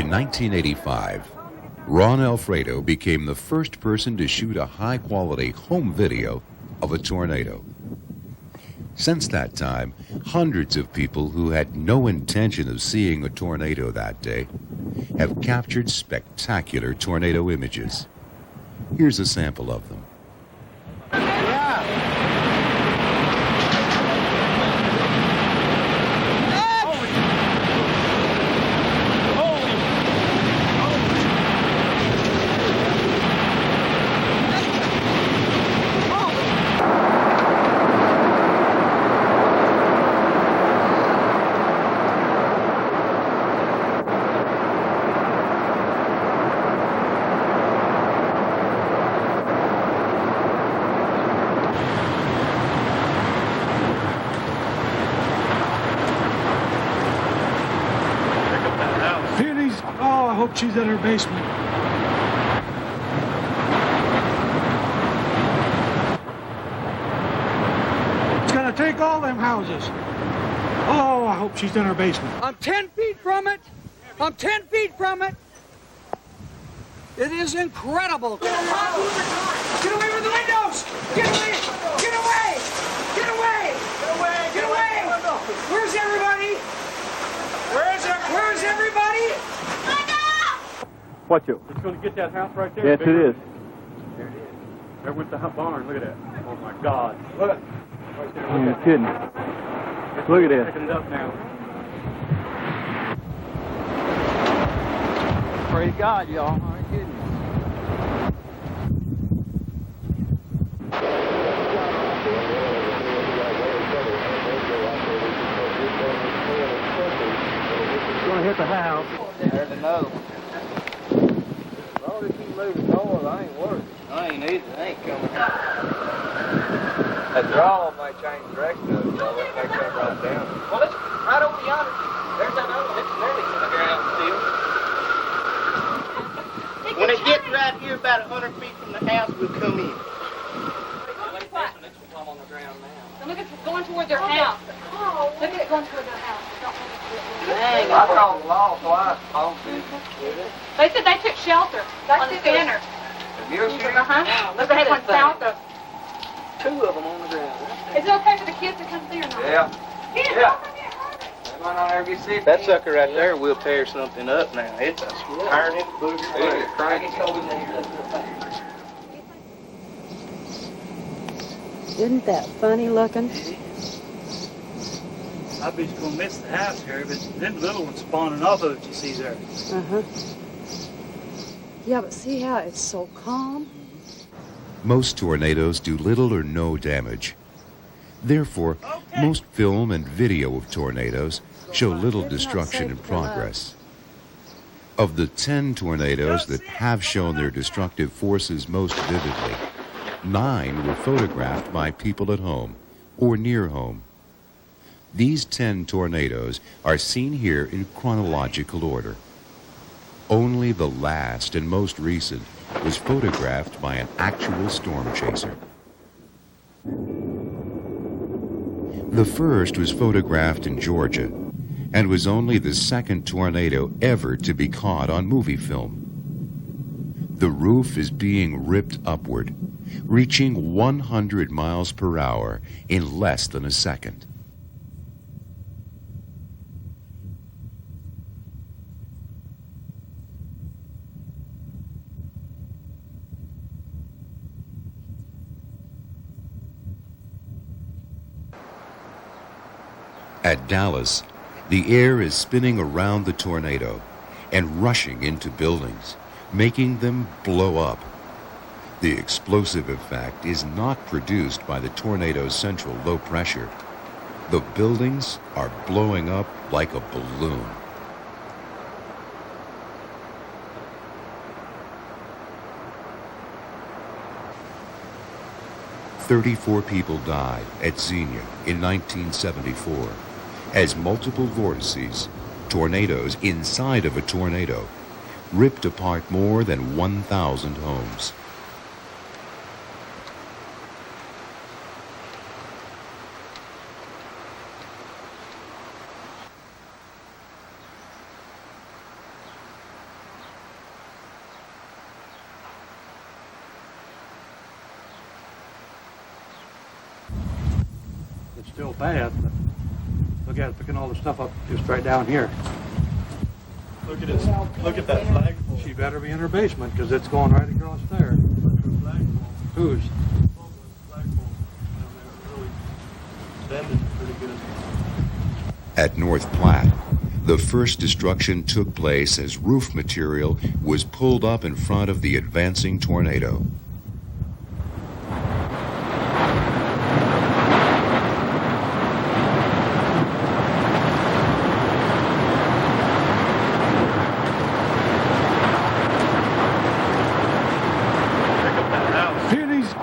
In 1985, Ron Alfredo became the first person to shoot a high-quality home video of a tornado. Since that time, hundreds of people who had no intention of seeing a tornado that day have captured spectacular tornado images. Here's a sample of them. I hope she's in her basement. It's gonna take all them houses. Oh, I hope she's in her basement. I'm 10 feet from it. I'm 10 feet from it. It is incredible. Get away from the windows! Get away! Get away! Get away! Get away! Get away! Where's everybody? Where's everybody? Watch it. It's going to get that house right there. Yes, it is. There it is. There went the barn. Look at that. Oh, my God. Look. Right there. You're kidding. Look at this. Picking it up now. Praise God, y'all. I ain't kidding. It's going to hit the house. There's a note. Well, if you moving north, I ain't worried. I ain't either. I ain't coming out. That draw might change direction of it, so it may come right down. Well, it's right over yonder. There's that other one. It's nearly in the ground still. When it gets right here, about 100 feet from the house, we'll come in. Look at it going toward their house. Look at it going toward their house. Dang, I called the law twice. They said they took shelter on the center. Uh-huh. Look, they had one south of. Two of them on the ground. Is it okay for the kids to come see or not? Yeah. Kids, Yeah. over here, hurry. They might not ever get sick. That sucker right there will tear something up now. It's a turn it, booger. It's cranky. Isn't that funny looking? I bet you're gonna miss the house here, but them little ones spawning off of it, you see there. Uh-huh. Yeah, but see how it's so calm? Most tornadoes do little or no damage. Therefore, most film and video of tornadoes show little destruction in progress. Of the 10 tornadoes that have shown their destructive forces most vividly, 9 were photographed by people at home or near home. These 10 tornadoes are seen here in chronological order. Only the last and most recent was photographed by an actual storm chaser. The first was photographed in Georgia and was only the second tornado ever to be caught on movie film. The roof is being ripped upward, reaching 100 miles per hour in less than a second. At Dallas, the air is spinning around the tornado and rushing into buildings, making them blow up. The explosive effect is not produced by the tornado's central low pressure. The buildings are blowing up like a balloon. "34 people died at Xenia in 1974 as multiple vortices, tornadoes inside of a tornado, ripped apart more than 1,000 homes. still bad, but look at it picking all the stuff up just right down here. Look at it. Look at that flagpole. She better be in her basement because it's going right across there. Look at the flagpole. Whose? Flagpole. Really bending pretty good. At North Platte, the first destruction took place as roof material was pulled up in front of the advancing tornado.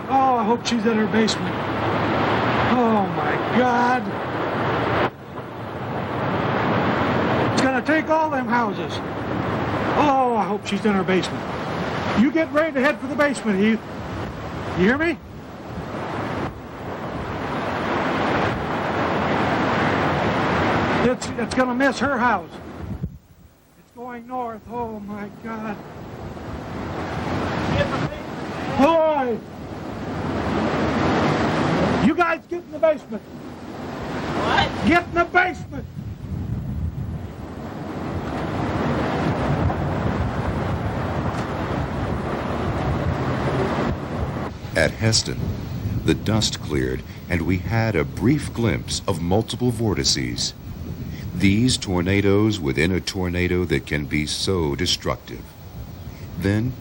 Oh, I hope she's in her basement. Oh my God. It's gonna take all them houses. Oh, I hope she's in her basement. You get ready to head for the basement, Heath. You hear me? It's gonna miss her house. It's going north. Oh my God. Boy! You guys get in the basement. What? Get in the basement. At Heston, the dust cleared and we had a brief glimpse of multiple vortices. These tornadoes within a tornado that can be so destructive. Then,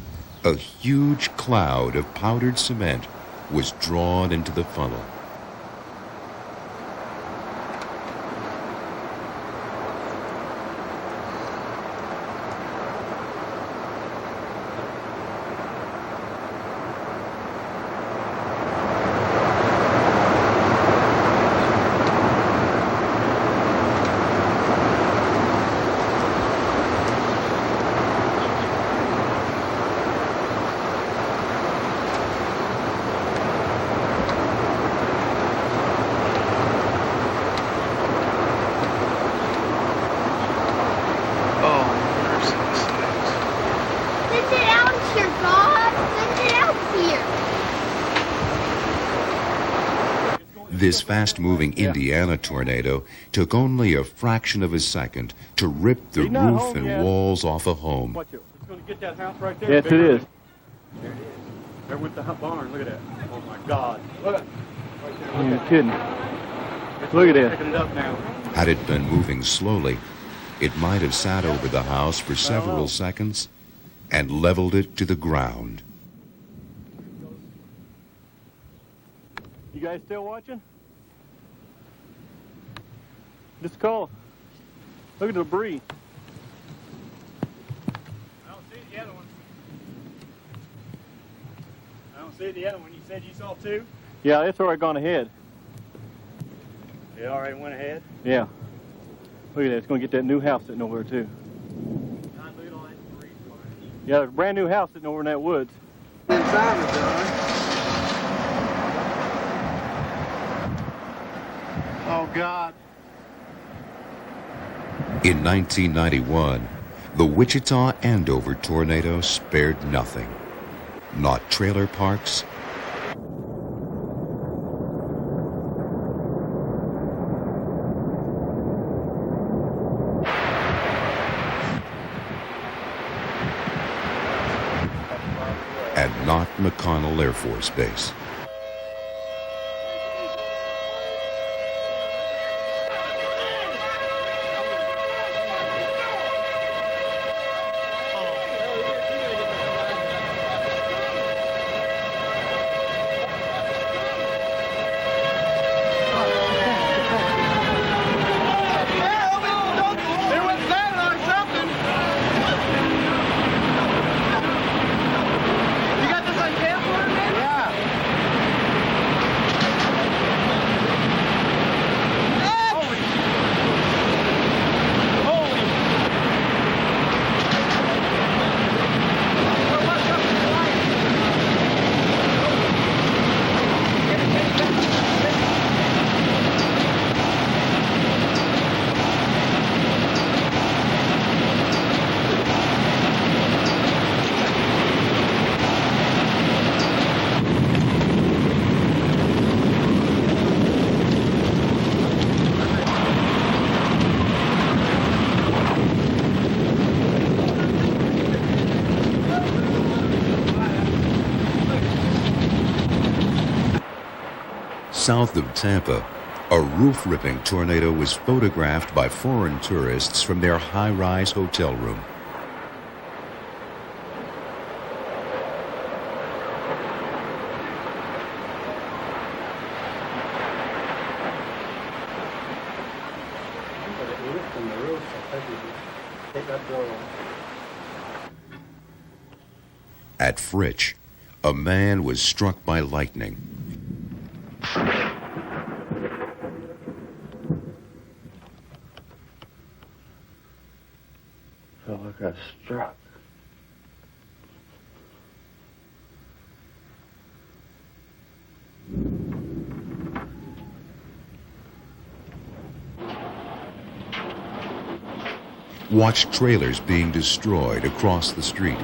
a huge cloud of powdered cement was drawn into the funnel. This fast-moving Indiana tornado took only a fraction of a second to rip the roof and walls off a home. Watch it. It's going to get that house right there. Yes, it is. There it is. There with the barn. Look at that. Oh, my God. Look. Right there. You're kidding. Look at this. Picking it up now. Had it been moving slowly, it might have sat over the house for several seconds and leveled it to the ground. You guys still watching? Just call. Look at the debris. I don't see the other one. I don't see the other one. You said you saw two? Yeah, it's already gone ahead. It already went ahead? Yeah. Look at that. It's going to get that new house sitting over there, too. Yeah, there's a brand new house sitting over in that woods. Inside of it, John. Oh, God. In 1991, the Wichita Andover tornado spared nothing. Not trailer parks, and not McConnell Air Force Base. South of Tampa, a roof-ripping tornado was photographed by foreign tourists from their high-rise hotel room. At Fritch, a man was struck by lightning. Felt like I was struck. Watched trailers being destroyed across the street.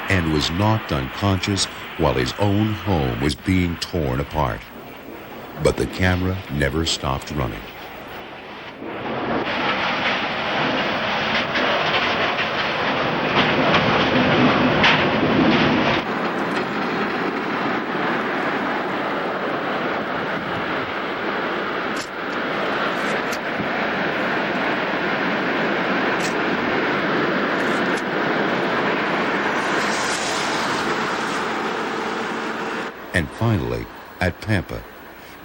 And was knocked unconscious while his own home was being torn apart. But the camera never stopped running. And finally, at Pampa,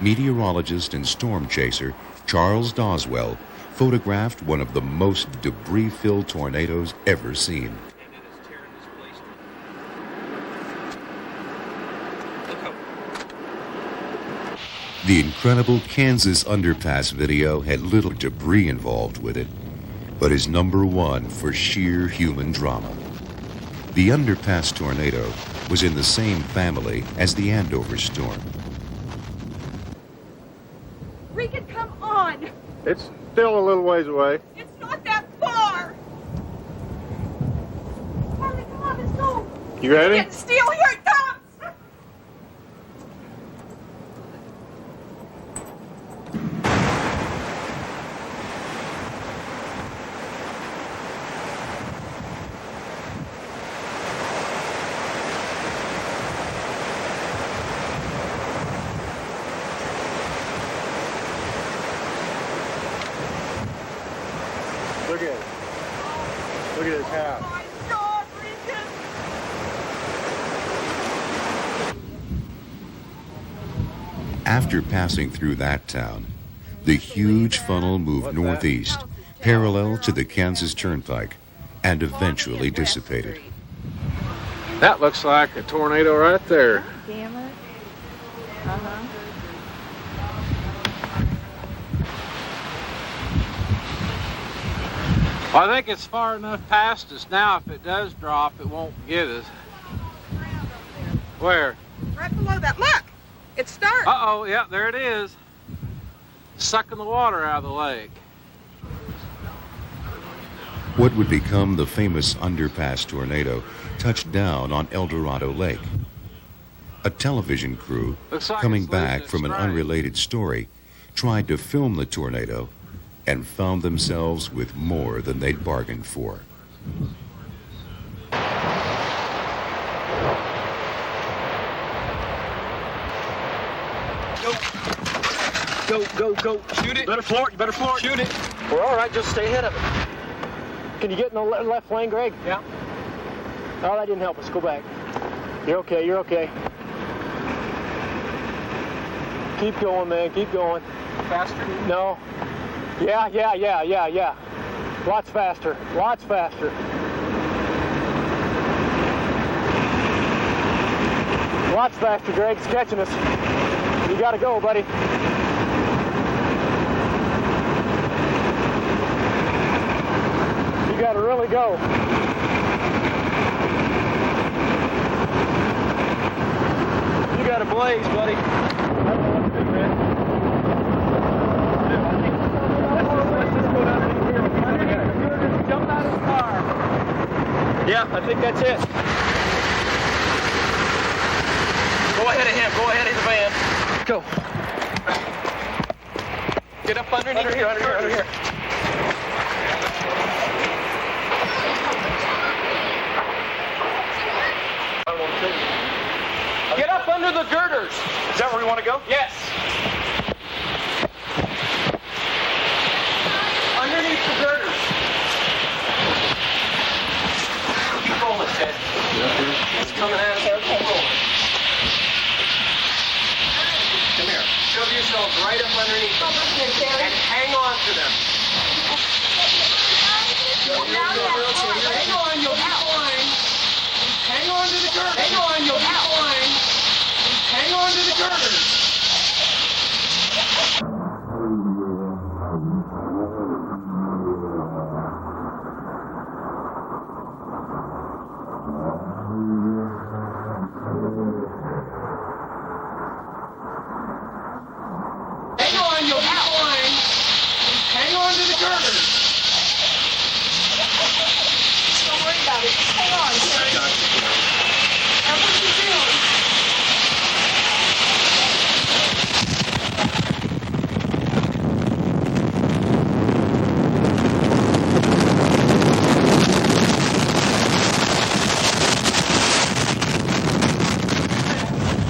meteorologist and storm chaser Charles Doswell photographed one of the most debris-filled tornadoes ever seen. The incredible Kansas underpass video had little debris involved with it, but is #1 for sheer human drama. The underpass tornado was in the same family as the Andover storm. Regan, come on! It's still a little ways away. It's not that far! Harley, come on, let's go! You ready? Get still, here it comes! Look at it. Look at his house. Oh my God, Regan! After passing through that town, the huge funnel moved northeast, parallel to the Kansas Turnpike, and eventually dissipated. That looks like a tornado right there. Damn it. Uh-huh. Well, I think it's far enough past us now. If it does drop, it won't get us. Where? Right below that. Look! It starts. Uh-oh, yeah, there it is. Sucking the water out of the lake. What would become the famous underpass tornado touched down on El Dorado Lake. A television crew, Looks like coming it's losing back its from an strength. unrelated story, tried to film the tornado and found themselves with more than they'd bargained for. Go. Shoot it. Better floor it. Shoot it. We're all right. Just stay ahead of it. Can you get in the left lane, Greg? Yeah. Oh, that didn't help us. Go back. You're okay. Keep going, man. Keep going. Faster? No. Yeah. Lots faster. Lots faster. Lots faster, Greg. It's catching us. You gotta go, buddy. You gotta really go. You got a blaze, buddy. I don't know what to do, man. Jump out of the car. Yeah, I think that's it. Go ahead of him. Go ahead of the van. Go. Get up underneath here. Under here. Get up under the girders. Is that where you want to go? Yes. Underneath the girders. Keep rolling, Ted. It's coming at us. Keep rolling. Come here. Shove yourself right up underneath them. And hang on to them. Hang on, you'll be fine. Hang on to the girders. Hang on, you'll be fine. Hang on to the girders. Hang on, you'll be fine. Hang on to the girders. Don't worry about it. Just hang on. Now what are you doing?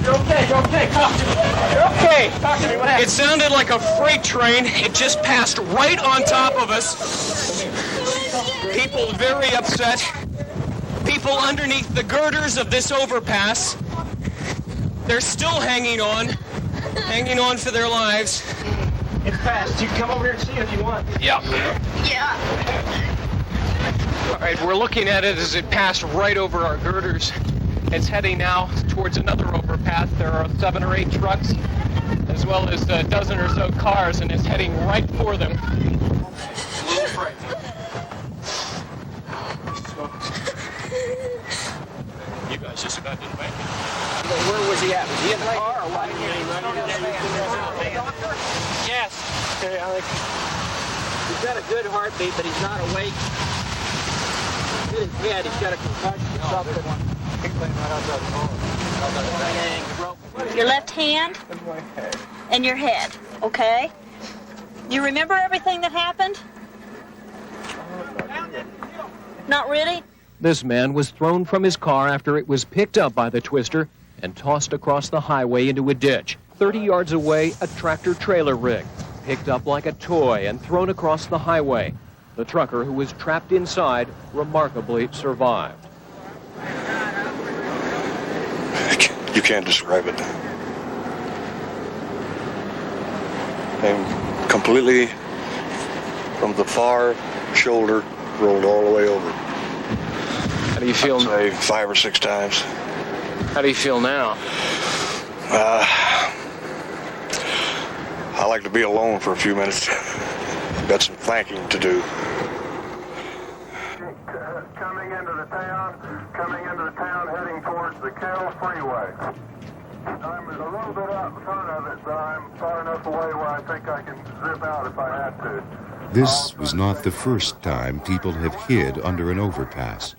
You're okay. Talk to me. You're okay. Talk to me. What happened? It sounded like a freight train. It just passed right on top of us. People very upset. People underneath the girders of this overpass. They're still hanging on for their lives. It's passed. You can come over here and see it if you want. Yeah. All right, we're looking at it as it passed right over our girders. It's heading now towards another overpass. There are 7 or 8 trucks, as well as a dozen or so cars, and it's heading right for them. A little frightened. You guys just about didn't make it. Where was he at? Was he in the car or what? Yes. Okay, Alex. He's got a good heartbeat, but he's not awake. Hit his head. He's got a concussion or something. Your left hand and your head, okay? You remember everything that happened? Not really? This man was thrown from his car after it was picked up by the twister and tossed across the highway into a ditch. 30 yards away, a tractor-trailer rig, picked up like a toy and thrown across the highway. The trucker, who was trapped inside, remarkably survived. You can't describe it. And completely from the far shoulder rolled all the way over. How do you feel? I'd say 5 or 6 times. How do you feel now? I like to be alone for a few minutes. Got some thanking to do. Coming into the town, heading towards the Kell Freeway. I'm a little bit out in front of it, but I'm far enough away where I think I can zip out if I had to. This was not the first time people have hid under an overpass.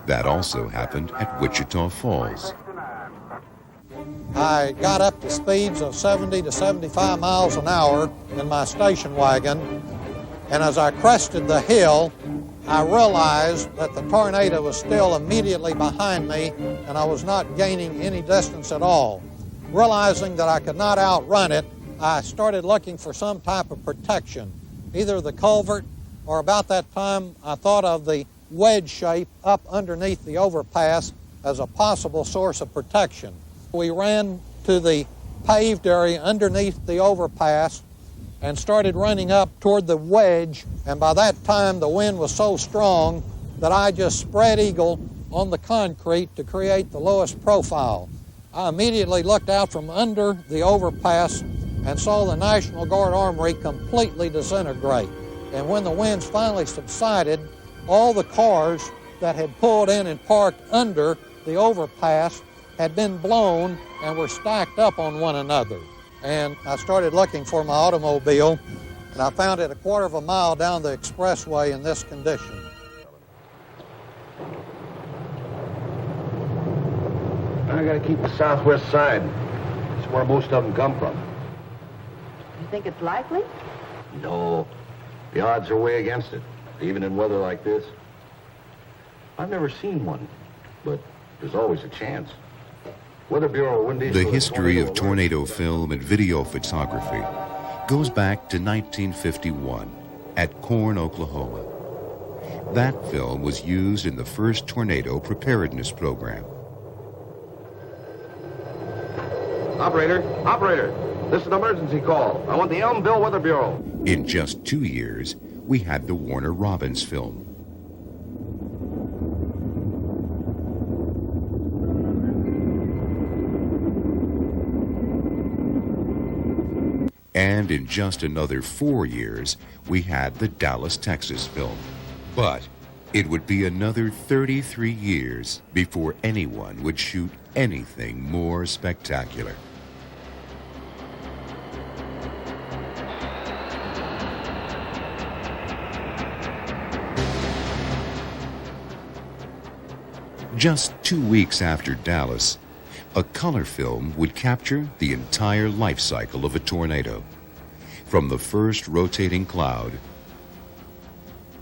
That also happened at Wichita Falls. I got up to speeds of 70 to 75 miles an hour in my station wagon, and as I crested the hill, I realized that the tornado was still immediately behind me and I was not gaining any distance at all. Realizing that I could not outrun it, I started looking for some type of protection, either the culvert or about that time I thought of the wedge shape up underneath the overpass as a possible source of protection. We ran to the paved area underneath the overpass and started running up toward the wedge, and by that time the wind was so strong that I just spread eagle on the concrete to create the lowest profile. I immediately looked out from under the overpass and saw the National Guard Armory completely disintegrate. And when the winds finally subsided, all the cars that had pulled in and parked under the overpass had been blown and were stacked up on one another. And I started looking for my automobile, and I found it a quarter of a mile down the expressway in this condition. I gotta keep the southwest side. It's where most of them come from. You think it's likely? No. The odds are way against it, even in weather like this. I've never seen one, but there's always a chance. Weather Bureau wouldn't issue The history of tornado film and video photography goes back to 1951 at Corn, Oklahoma. That film was used in the first tornado preparedness program. Operator, this is an emergency call. I want the Elmville Weather Bureau. In just 2 years, we had the Warner Robins film. And in just another 4 years, we had the Dallas, Texas film. But it would be another 33 years before anyone would shoot anything more spectacular. Just 2 weeks after Dallas, a color film would capture the entire life cycle of a tornado, from the first rotating cloud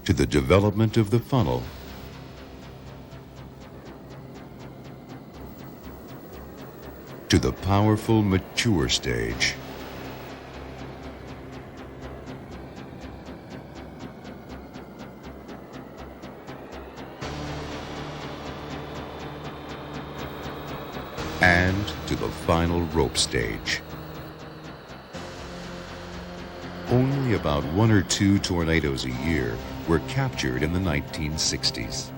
to the development of the funnel to the powerful mature stage. And to the final rope stage. Only about 1 or 2 tornadoes a year were captured in the 1960s.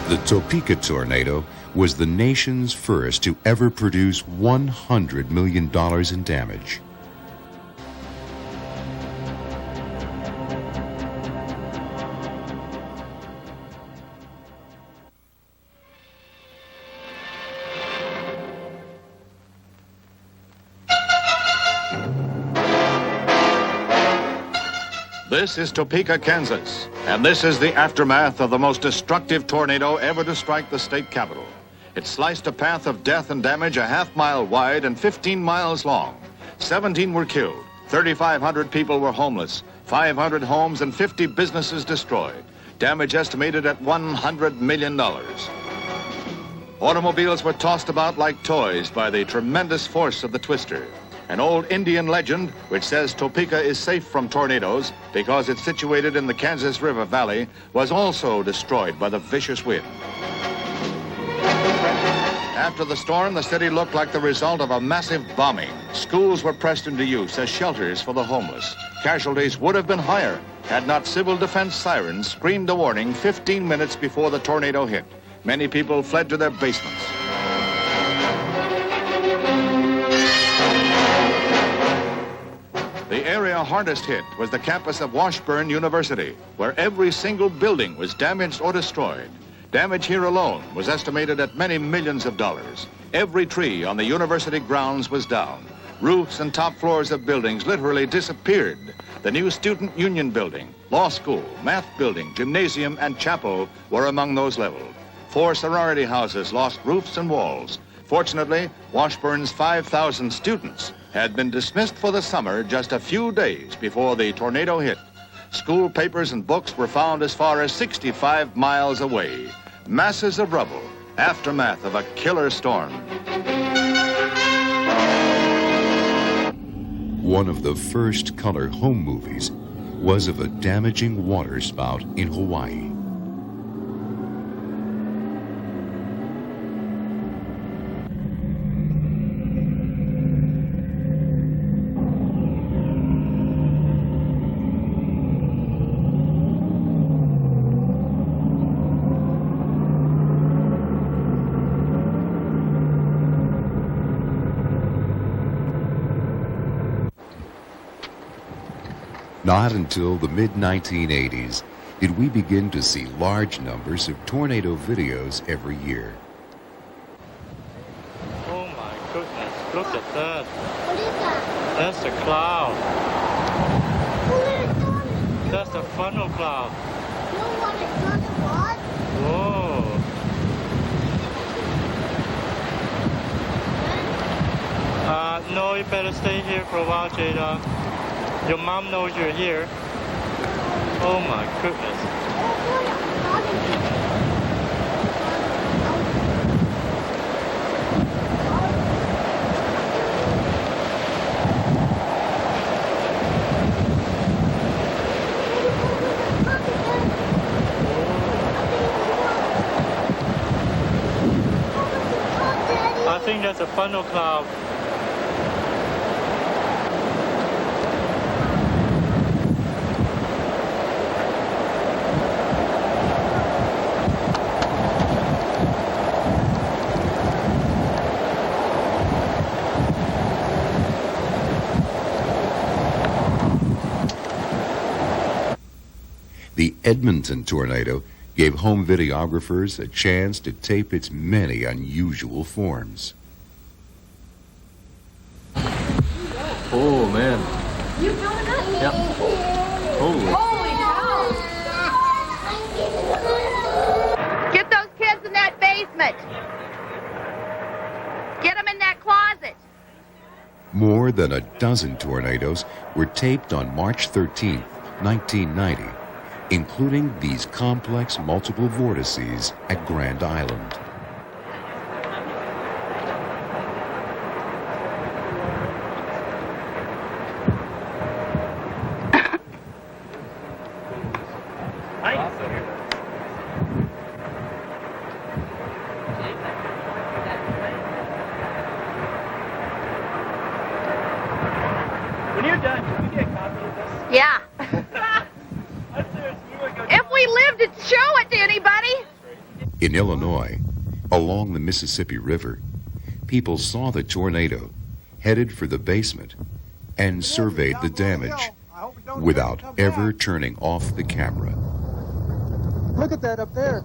The Topeka tornado was the nation's first to ever produce $100 million in damage. This is Topeka, Kansas, and this is the aftermath of the most destructive tornado ever to strike the state capital. It sliced a path of death and damage a half-mile wide and 15 miles long. 17 were killed, 3,500 people were homeless, 500 homes and 50 businesses destroyed. Damage estimated at $100 million. Automobiles were tossed about like toys by the tremendous force of the twister. An old Indian legend, which says Topeka is safe from tornadoes because it's situated in the Kansas River Valley, was also destroyed by the vicious wind. After the storm, the city looked like the result of a massive bombing. Schools were pressed into use as shelters for the homeless. Casualties would have been higher had not civil defense sirens screamed a warning 15 minutes before the tornado hit. Many people fled to their basements. The area hardest hit was the campus of Washburn University, where every single building was damaged or destroyed. Damage here alone was estimated at many millions of dollars. Every tree on the university grounds was down. Roofs and top floors of buildings literally disappeared. The new Student Union Building, law school, math building, gymnasium, and chapel were among those leveled. 4 sorority houses lost roofs and walls. Fortunately, Washburn's 5,000 students had been dismissed for the summer just a few days before the tornado hit. School papers and books were found as far as 65 miles away. Masses of rubble, aftermath of a killer storm. One of the first color home movies was of a damaging waterspout in Hawaii. Not until the mid-1980s did we begin to see large numbers of tornado videos every year. Oh my goodness, look at that. What is that? That's a cloud. That's a funnel cloud. No one is gonna what? Whoa. No, you better stay here for a while, Jada. Your mom knows you're here. Oh my goodness. I think that's a funnel cloud. The Edmonton tornado gave home videographers a chance to tape its many unusual forms. Oh man. You doing it? Yep. Holy. Holy cow! Get those kids in that basement. Get them in that closet. More than a dozen tornadoes were taped on March 13, 1990, including these complex multiple vortices at Grand Island. When you're done, can we get a copy of this? Yeah. If we lived to show it to anybody. In Illinois, along the Mississippi River, people saw the tornado, headed for the basement, and surveyed the damage without ever turning off the camera. Look at that up there.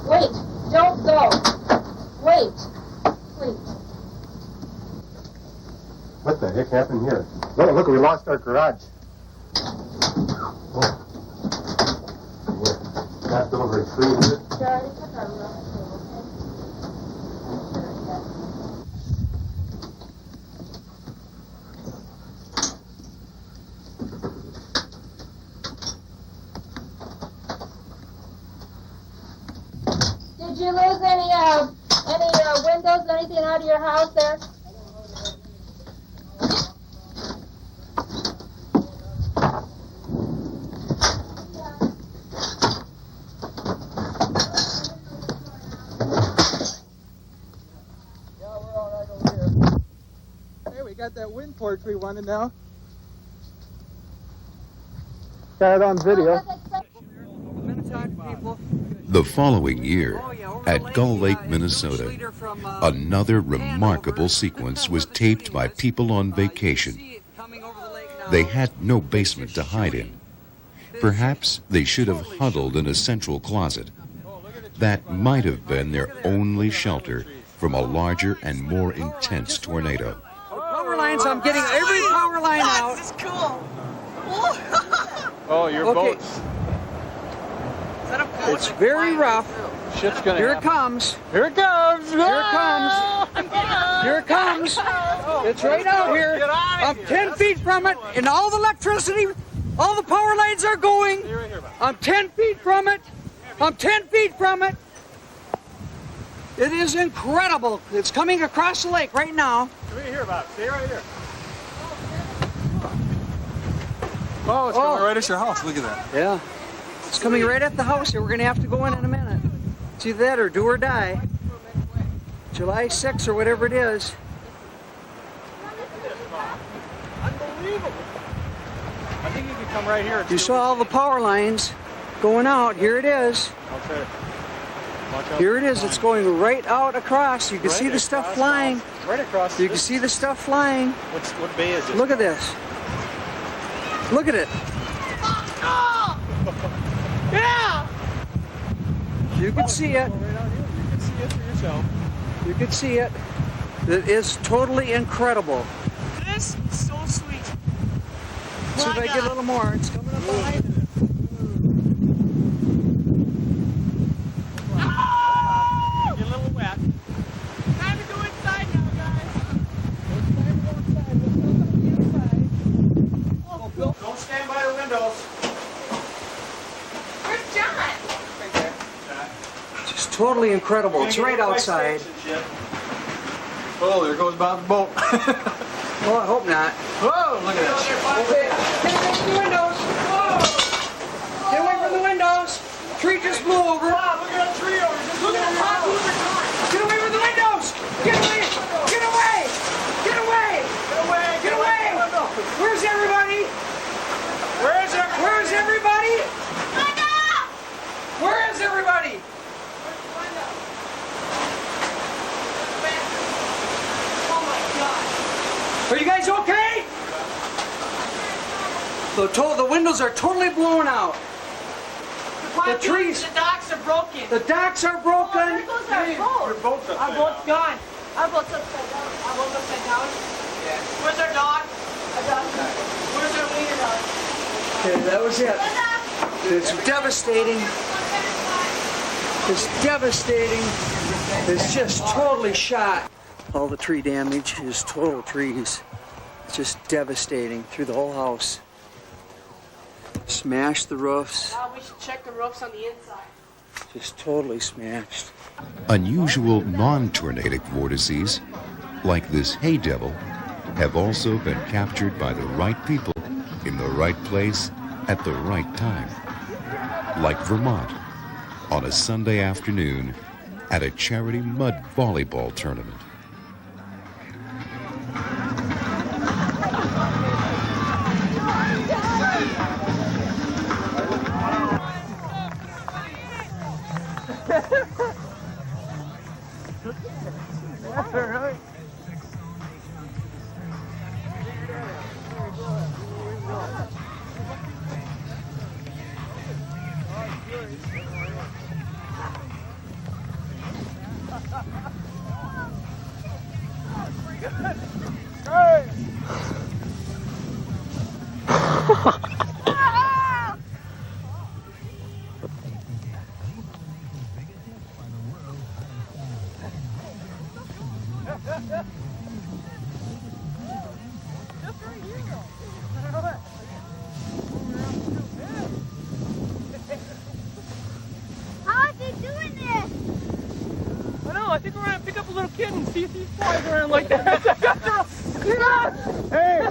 Wait, don't go. Wait, please. What the heck happened here? Oh, look, we lost our garage. Got over a tree here. Did you lose any windows, anything out of your house there? Hey, we got that wind torch we wanted now. Got it on video. The following year, at Gull Lake, Minnesota, another remarkable sequence was taped by people on vacation. They had no basement to hide in. Perhaps they should have huddled in a central closet. That might have been their only shelter from a larger and more intense tornado. Power lines, I'm getting every power line out. This is cool. Oh, your boat's... Is that a boat? It's very rough. Shit's gonna Here it happen. comes. Here it comes. Here it comes. Here it comes. It's right out here. I'm 10 feet from it, and all the electricity, all the power lines are going. I'm 10 feet from it. I'm 10 feet from it. It is incredible. It's coming across the lake right now. Come here, Bob. Stay right here. Oh, it's coming right at your house. Look at that. Yeah. It's coming right at the house here. We're going to have to go in a minute. It's either that or do or die. July 6th or whatever it is. Unbelievable. I think you can come right here. You saw all the power lines going out. Here it is. Okay. Here it is. It's going right out across. You can see the stuff flying. Right across. You can see the stuff flying. What bay is it? Look at this. Look at it. Yeah! You can see it. You can see it for yourself. You can see it. It is totally incredible. This is so sweet. See if I get a little more. It's coming up behind it. Get a little wet. Time to go inside now, guys. Don't stand by the windows. Where's John? It's totally incredible. It's right outside. Oh, there goes Bob's boat. Well, I hope not. Whoa, look at that. Okay, get away from the windows. Get away from the windows. Tree just blew over. Bob, look at that tree over there. Look at the top. Get away from the windows. Get away. Get away. Get away. Get away. Get away. Where's everybody? Where's everybody? Where's everybody? Where is everybody? Oh my God. Are you guys okay? The windows are totally blown out. The trees. The docks are broken. The docks are broken. There goes our boat. Your boat's upside Our boat's gone. Our boat's upside down. Our boat's upside down. Yeah. Where's our dog? Our dog. Where's our wiener dog? Okay, that was it. It's devastating. It's devastating. It's just totally shot. All the tree damage is total trees. It's just devastating through the whole house. Smashed the roofs. We should check the roofs on the inside. Just totally smashed. Unusual non-tornadic vortices, like this hay devil, have also been captured by the right people in the right place at the right time. Like Vermont, on a Sunday afternoon at a charity mud volleyball tournament. How is he doing this? I know, I think we're gonna pick up a little kid and see if he flies around like that. Hey!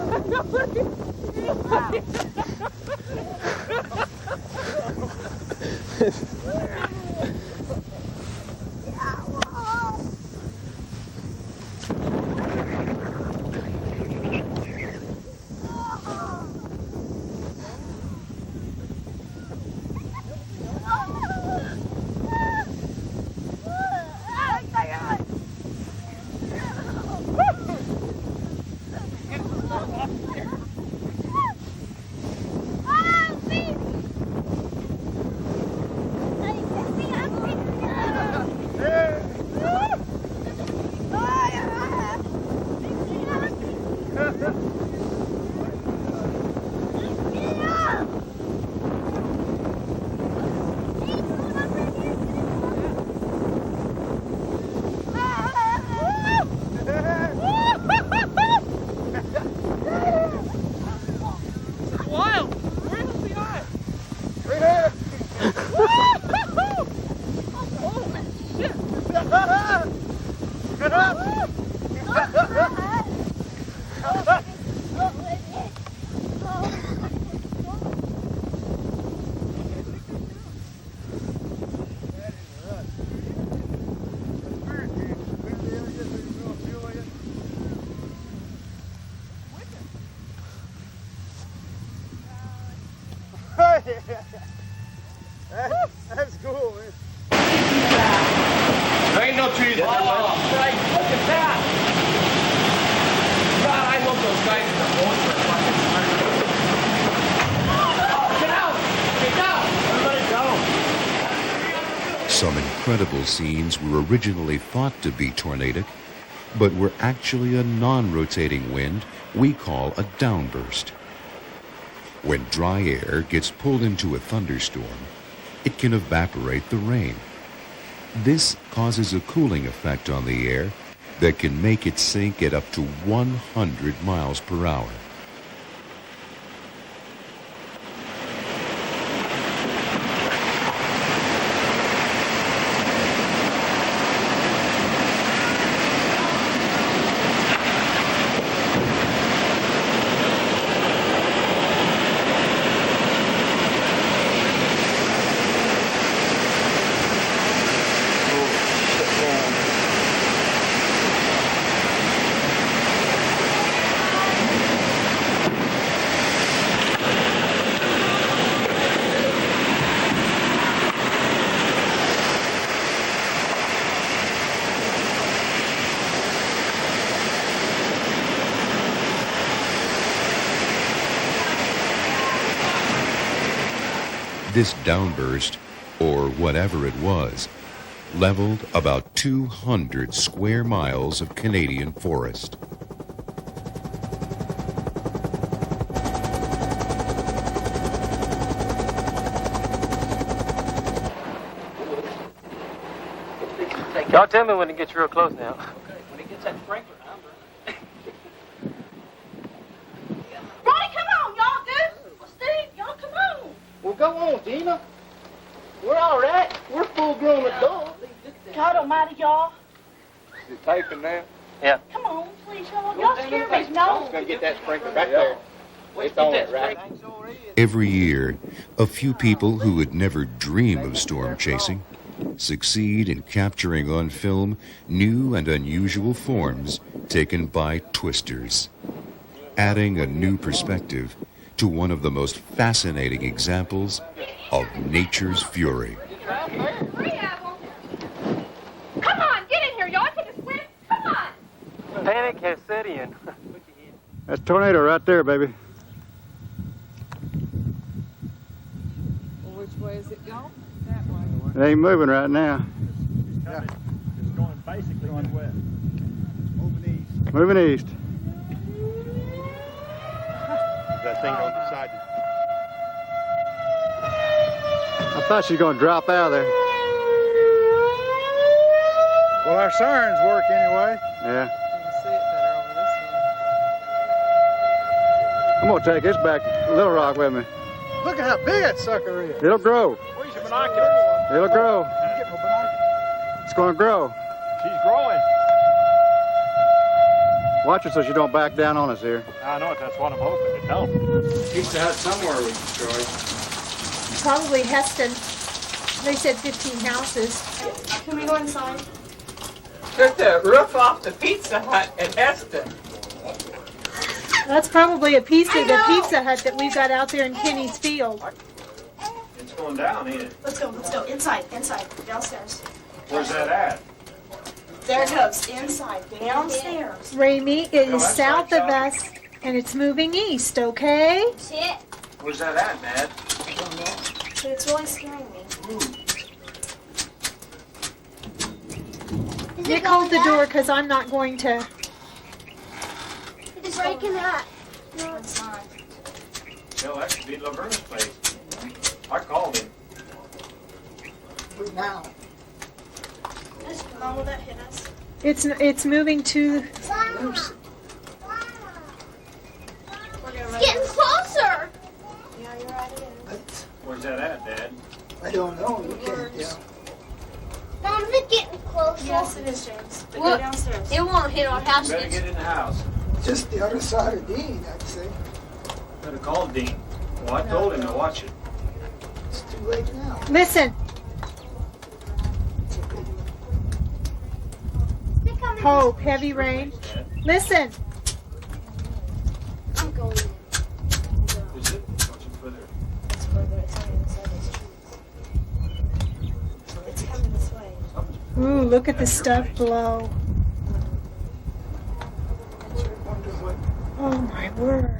Some incredible scenes were originally thought to be tornadic, but were actually a non-rotating wind we call a downburst. When dry air gets pulled into a thunderstorm, it can evaporate the rain. This causes a cooling effect on the air that can make it sink at up to 100 miles per hour. This downburst, or whatever it was, leveled about 200 square miles of Canadian forest. Y'all tell me when it gets real close now. Okay, when it gets that sprinkler number. Ronnie, come on, y'all, dude. Well, Steve, y'all, come on. Well, go on, Gina. We're all right. We're full-grown adults. God almighty, y'all. Is it taping now? Yeah. Come on, please, y'all. Y'all scare me. No. I'm going to get that sprinkler back there. It's on it, right? Every year, a few people who would never dream of storm chasing succeed in capturing on film new and unusual forms taken by twisters, adding a new perspective to one of the most fascinating examples of nature's fury. Come on, get in here, y'all. Take a swim. Come on. Panic has set in. That's a tornado right there, baby. Well, which way is it going? That way. It ain't moving right now. It's going basically going west. Moving east. Moving east. That thing on the side. I thought she was going to drop out of there. Well, our sirens work anyway. Yeah. You can see it better over this way. I'm going to take this back to Little Rock with me. Look at how big that sucker is. It'll grow. Where's your binoculars? It'll grow. You get my binoculars. It's going to grow. She's growing. Watch it so she don't back down on us here. I know it. That's what I'm hoping. It don't. Used to have somewhere we destroyed. Probably Heston. They said 15 houses. Can we go inside? Took the roof off the Pizza Hut at Heston. That's probably a piece of the Pizza Hut that we've got out there in Kenny's field. It's going down, ain't it? Let's go. Inside, downstairs. Where's that at? There it goes, inside, downstairs. Ramey, it is south of us, and it's moving east, okay? Shit. Where's that at, Dad? But it's really scaring me. Nick, hold the door, because I'm not going to... It's breaking up. No, it's not. No, that could be Laverne's place. I called him. Now. How will that hit us? It's moving to... Oops. It's getting closer. Yeah, you're right, it is. Where's that at, Dad? I don't know. You can't tell. Mom, is it getting closer? Yes, it is, James. But Well, go downstairs. It won't hit our house. You better get in the house. Just the other side of Dean, I'd say. Better call Dean. Well, I told him to watch it. It's too late now. Listen. Hope, heavy rain. Listen. I'm going in. Is it? Watch it further. It's further. It's on the inside of these trees. It's coming this way. Ooh, look at the stuff below. Oh my word.